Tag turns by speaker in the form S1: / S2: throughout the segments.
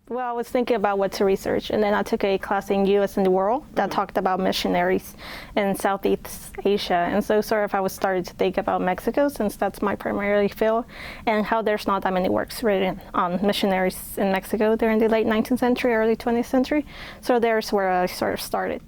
S1: Well, I was thinking about what to research, and then I took a class in U.S. and the World that talked about missionaries in Southeast Asia. And so sort of I was starting to think about Mexico, since that's my primary field, and how there's not that many works written on missionaries in Mexico during the late 19th century, early 20th century. So there's where I sort of started.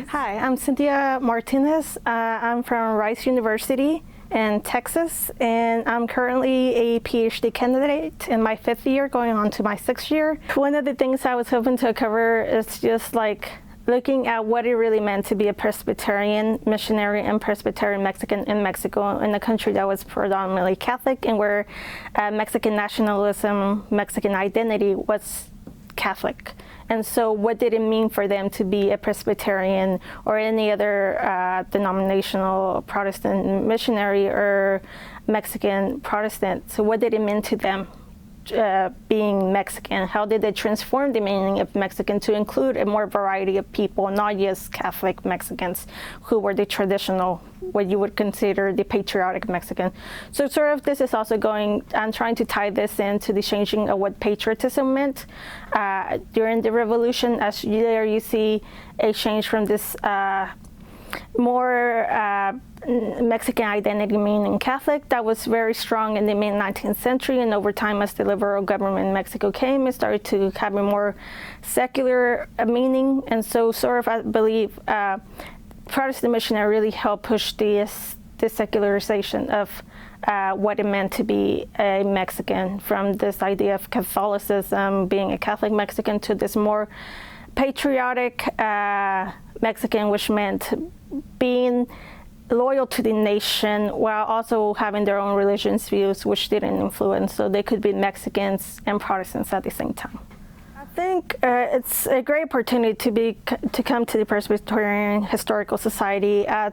S1: Hi, I'm Cynthia Martinez. I'm from Rice University in Texas, and I'm currently a PhD candidate in my 5th year, going on to my 6th year. One of the things I was hoping to cover is just like looking at what it really meant to be a Presbyterian missionary and Presbyterian Mexican in Mexico, in a country that was predominantly Catholic and where Mexican nationalism, Mexican identity was Catholic. And so what did it mean for them to be a Presbyterian or any other denominational Protestant missionary or Mexican Protestant? So what did it mean to them being Mexican? How did they transform the meaning of Mexican to include a more variety of people, not just Catholic Mexicans who were the traditional, what you would consider the patriotic Mexican? So sort of this is also I'm trying to tie this into the changing of what patriotism meant during the revolution. As there you see a change from this more Mexican identity meaning Catholic that was very strong in the mid-19th century, and over time as the liberal government in Mexico came, it started to have a more secular meaning. And so sort of I believe Protestant missionary really helped push the secularization of what it meant to be a Mexican, from this idea of Catholicism, being a Catholic Mexican, to this more patriotic Mexican, which meant being loyal to the nation while also having their own religious views, which didn't influence, so they could be Mexicans and Protestants at the same time. I think it's a great opportunity to come to the Presbyterian Historical Society. A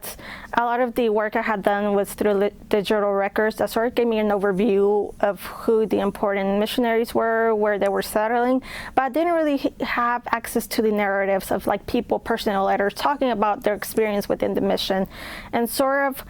S1: lot of the work I had done was through digital records that sort of gave me an overview of who the important missionaries were, where they were settling, but I didn't really have access to the narratives of like people, personal letters talking about their experience within the mission. And sort of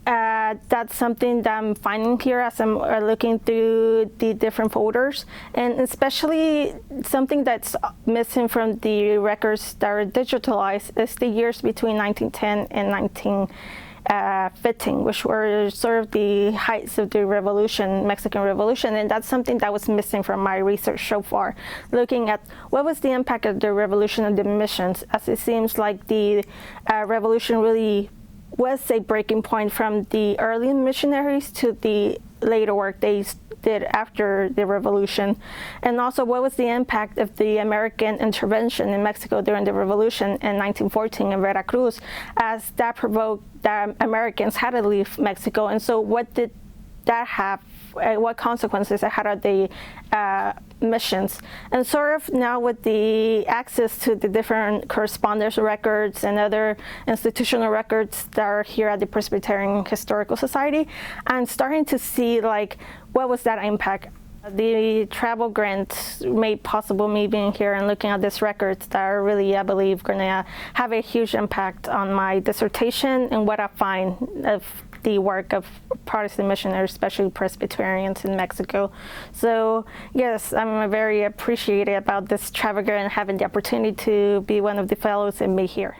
S1: that's something that I'm finding here as I'm looking through the different folders, and especially something that's missing from the records that are digitalized is the years between 1910 and 1915, which were sort of the heights of the revolution, Mexican Revolution, and that's something that was missing from my research so far, looking at what was the impact of the revolution on the missions, as it seems like the revolution really was a breaking point from the early missionaries to the later work they did after the revolution. And also, what was the impact of the American intervention in Mexico during the revolution in 1914 in Veracruz, as that provoked the Americans had to leave Mexico? And so what did that have, what consequences it had on the missions? And sort of now with the access to the different correspondence records and other institutional records that are here at the Presbyterian Historical Society, I'm starting to see like what was that impact. The travel grant made possible me being here and looking at these records that are really, I believe, going to have a huge impact on my dissertation and what I find of the work of Protestant missionaries, especially Presbyterians in Mexico. So yes, I'm very appreciative about this travel grant and having the opportunity to be one of the fellows and be here.